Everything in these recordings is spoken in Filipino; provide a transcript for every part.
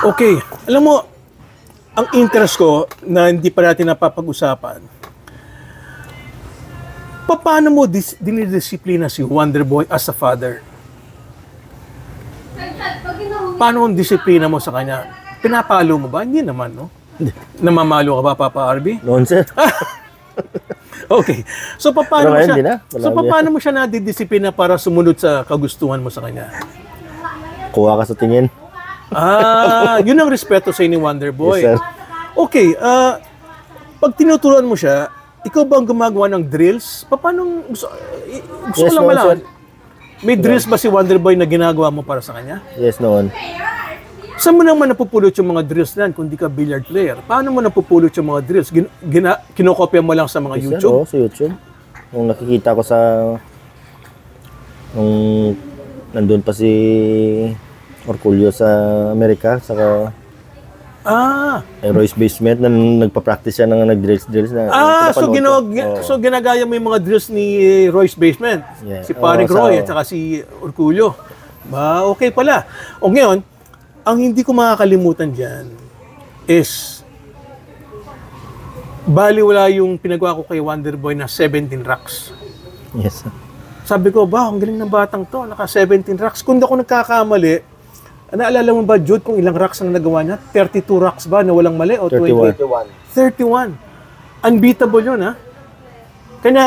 Okay, alam mo, ang interest ko na hindi pa natin napapag-usapan, paano mo dinidisiplina si Wonderboy as a father? Paano ang disiplina mo sa kanya? Pinapalo mo ba? Hindi naman, no? Namamalo ka ba, Papa Arby? Noon, sir. Okay. So, paano mo Pero ngayon, siya, di na. Wala na. paano mo siya nadidisiplina para sumunod sa kagustuhan mo sa kanya? Kuha ka sa tingin. Yun ang respeto sa ni Wonderboy. Yes, sir. Okay, pag tinuturuan mo siya, ikaw ba ang gumagawa ng drills? Paano, gusto ko Yes, lang noon, malaman. sir. May drills ba si Wonderboy na ginagawa mo para sa kanya? Yes, noon. Saan mo naman napupulot yung mga drills na yan kung di ka billiard player? Paano mo napupulot yung mga drills? Kinokopya mo lang sa mga Yes, sir. YouTube? Oo, sa YouTube. Nung nakikita ko sa... Nung nandun pa si Orculio sa Amerika, saka Royce Basement, na nagpa-practice siya ng nag-drills na. So ginagaya mo yung mga drills ni Royce Basement? Yeah. Si Paring Roy at saka si Orculio? Ba, okay pala. O ngayon, ang hindi ko makakalimutan dyan is baliwala yung pinagawa ko kay Wonderboy na 17 racks. Yes, sir. Sabi ko, ba, ang galing ng batang to, naka 17 racks. Kung ako nagkakamali, naalala mo ba, Jude, kung ilang racks ang nagawa niya? 32 racks ba na walang mali? O 31. 31. Unbeatable yun, ha? Kaya,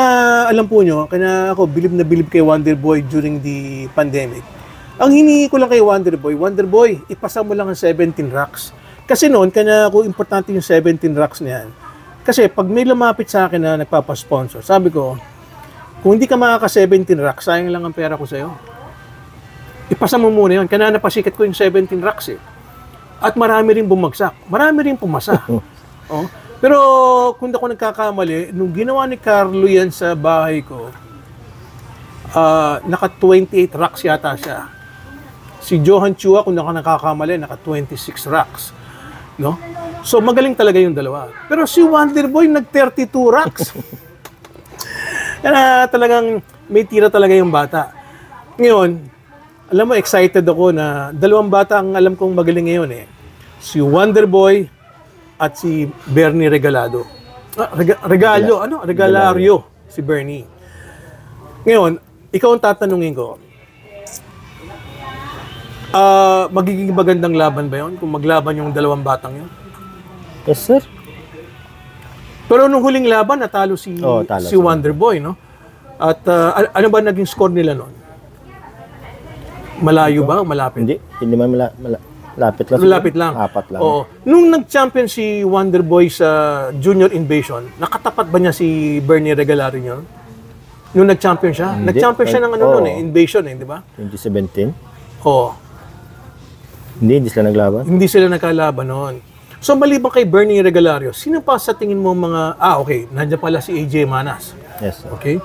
alam po nyo, kaya ako, bilib na bilib kay Wonderboy during the pandemic. Ang hinihingi ko lang kay Wonderboy, ipasa mo lang ang 17 racks. Kasi noon, kaya ako, importante yung 17 racks na yan. Kasi pag may lumapit sa akin na nagpapasponsor, sabi ko, kung hindi ka makaka-17 racks, sayang lang ang pera ko sa'yo. Ipasa mo muna yun. Kaya napasikat ko yung 17 racks eh. At marami rin bumagsak. Marami rin pumasa. Oh. Pero kung ako nagkakamali, nung ginawa ni Carlo yan sa bahay ko, naka 28 racks yata siya. Si Johan Chua, kung ako nakakamali, naka 26 racks. No? So magaling talaga yung dalawa. Pero si Wonderboy, nag 32 racks. Kaya talagang may tira talaga yung bata. Ngayon, alam mo, excited ako na dalawang bata ang alam kong magaling ngayon eh. Si Wonderboy at si Bernie Regalado. Regalario, si Bernie. Ngayon, ikaw ang tatanungin ko, magiging magandang laban ba yun? Kung maglaban yung dalawang batang yun? Yes, sir. Pero nung huling laban, natalo si Wonderboy, no? At ano ba naging score nila noon? Malayo ba o malapit? Hindi man malapit lang. Malapit lang. 4 lang. Oo. Nung nag-champion si Wonderboy sa Junior Invasion, nakatapat ba niya si Bernie Regalado niya? Nung nag-champion siya? Hindi. Nag-champion siya ng ano noon eh, Invasion eh, di ba? 2017? Oo. Hindi sila naglaban. Hindi sila nagkalaban noon. So maliban kay Bernie Regalario, sino pa sa tingin mo mga... okay, nandiyan pala si AJ Manas. Yes, sir. Okay?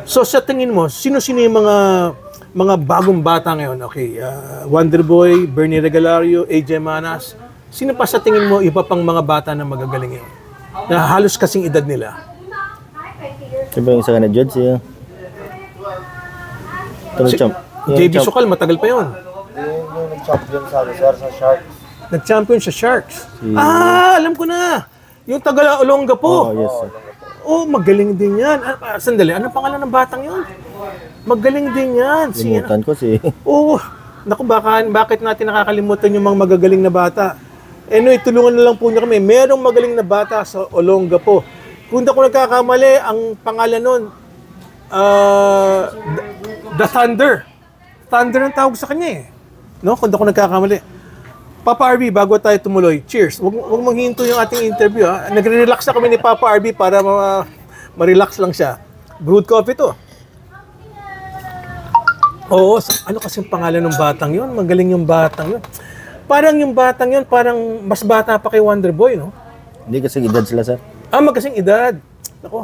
So sa tingin mo, sino-sino yung mga bagong bata ngayon? Okay, Wonderboy, Bernie Regalario, AJ Manas. Sino pa sa tingin mo iba pang mga bata na magagaling ngayon? Na halos kasing edad nila. Siyempre yung isa ka na judge siya. JB Sokal, matagal pa yun. Yung nag-champion sa Sharks. Nag-champion sa Sharks. Alam ko na. Yung taga Olongapo. Oh, yes, sir. Oh, magaling din yan. Sandali, anong pangalan ng batang yun? Magaling din yan. Limutan ko si... Oh, naku, bakit natin nakakalimutan yung mga magagaling na bata? Anyway, tulungan na lang po niyo kami. Merong magaling na bata sa Olongapo. Kung di ako nagkakamali, ang pangalan nun, The Thunder. Thunder ang tawag sa kanya eh. No? Kung di ako nagkakamali. Papa RB, bago tayo tumuloy, cheers. Huwag mong hinto yung ating interview. Ha? Nagre-relax na kami ni Papa RB para ma-relax lang siya. Brewed coffee to. Oo, ano kasing pangalan ng batang yun? Magaling yung batang yun. Parang yung batang yun, parang mas bata pa kay Wonderboy, no? Hindi kasi edad sila, sir. Magkasing edad. Ako,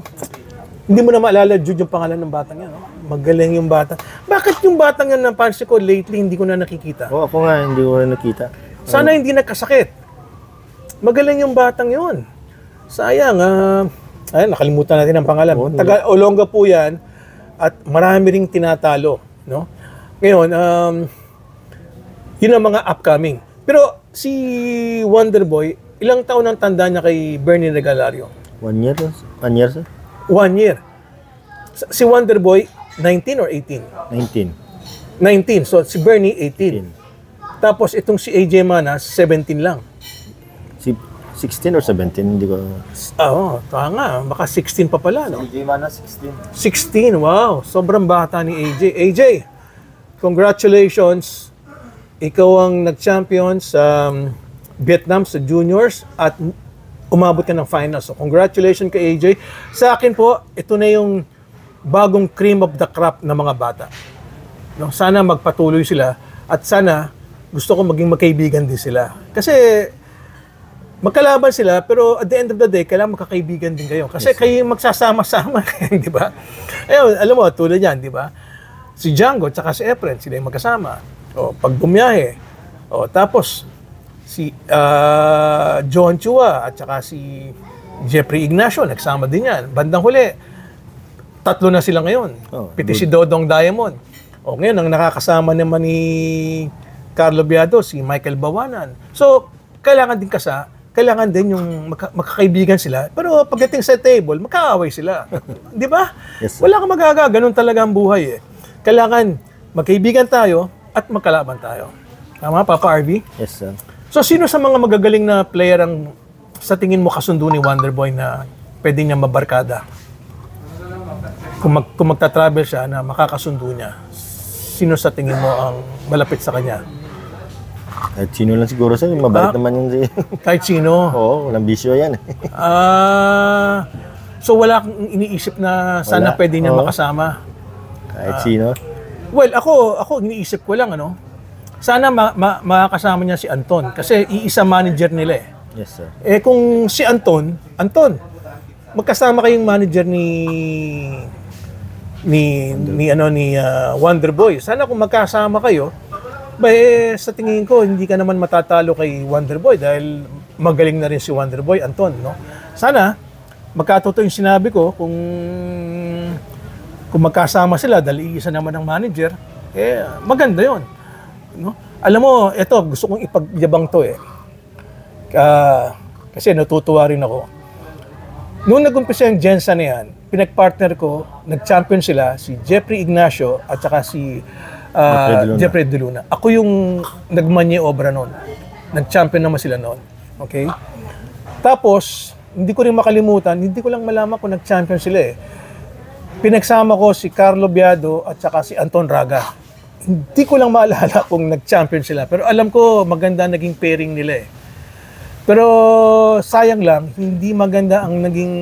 hindi mo na maalala, Jude, yung pangalan ng batang yan, no? Magaling yung batang. Bakit yung batang yan na pansin ko lately, hindi ko na nakikita? Oo, ako nga, hindi ko na nakita. Sana hindi nagkasakit. Magaling yung batang yun. Sayang, nakalimutan natin ang pangalan. Taga Olonga po yan at marami ring tinatalo. No? Ngayon, yun ang mga upcoming. Pero si Wonderboy, ilang taon ang tanda niya kay Bernie Regalario? 1 year? 1 year, sir? 1 year. Si Wonderboy, 19 or 18? 19. 19. So, si Bernie, 18. Tapos, itong si AJ Manas, 17 lang. Si 16 or 17, hindi ko... Oo, tanga. Baka 16 pa pala, no? CJ Mana, 16. 16, wow. Sobrang bata ni AJ. AJ, congratulations. Ikaw ang nag-champion sa Vietnam sa juniors at umabot ka ng finals. So, congratulations kay AJ. Sa akin po, ito na yung bagong cream of the crop ng mga bata. No, sana magpatuloy sila at sana gusto ko maging magkaibigan din sila. Kasi magkalaban sila, pero at the end of the day, kailangan magkakaibigan din kayo. Kasi kayo magsasama-sama, di ba? Ayun, alam mo, tulad yan, di ba? Si Django at si Efren, sila yung magkasama. O, pag bumiyahe. O, tapos, si John Chua at saka si Jeffrey Ignacio, nagsama din yan. Bandang huli, 3 na sila ngayon. Piti si Dodong Diamond. O, ngayon, ang nakakasama naman ni Carlo Biado, si Michael Bawanan. So, kailangan din yung magkakaibigan sila. Pero pagdating sa table, magkaaway sila. Di ba? Yes, Wala kang magagawa. Ganun talaga ang buhay eh. Kailangan magkaibigan tayo at magkalaban tayo. Tama, Papa RV? Yes, sir. So, sino sa mga magagaling na player ang sa tingin mo kasundo ni Wonderboy na pwede niya mabarkada? Kung magta-travel siya na makakasundo niya, sino sa tingin mo ang malapit sa kanya? Kahit sino lang siguro, sir. Mabait naman yung... Kahit sino? Oo, walang bisyo yan. So wala kang iniisip na sana Wala. pwede niya Oo. makasama? Kahit sino. Well, ako iniisip ko lang, sana makakasama niya si Anton kasi iisa manager nila eh. Yes, sir. Kung si Anton, magkasama kayong manager ni Wonderboy. Sana kung magkasama kayo, sa tingin ko hindi ka naman matatalo kay Wonderboy dahil magaling na rin si Wonderboy, Anton, no? Sana magkatotoo yung sinabi ko kung magkasama sila dahil iisa naman ang manager, maganda 'yon, no? Alam mo, ito gusto kong ipagyabang 'to kasi natutuwa rin ako. Noong nag-umpisa yung Jensa na yan, pinag-partner ko, nag-champion sila, si Jeffrey Ignacio at saka si Jeffrey De Luna. Ako yung nagmanye-obra noon. Nag-champion naman sila noon. Okay? Tapos, hindi ko rin makalimutan, hindi ko lang malaman kung nag-champion sila eh. Pinagsama ko si Carlo Biado at saka si Anton Raga. Hindi ko lang maalala kung nag-champion sila. Pero alam ko, maganda naging pairing nila eh. Pero sayang lang, hindi maganda ang naging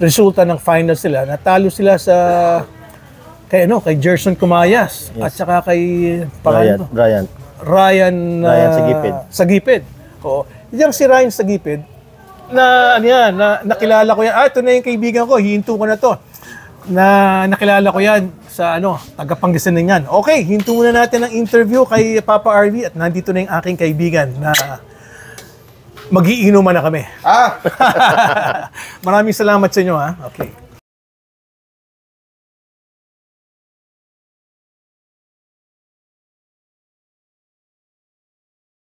resulta ng finals nila. Natalo sila kay Gerson Cumayas at saka kay Ryan Sagipid. Oo. Yung si Ryan Sagipid na nakilala ko yan. Ito na yung kaibigan ko, hihinto ko na to. Nakilala ko yan sa taga-Pangasinan yan. Okay, hinto muna natin ang interview kay Papa RV at nandito na yung aking kaibigan na mag-iinuman na kami. Maraming salamat sa inyo, ha? Okay.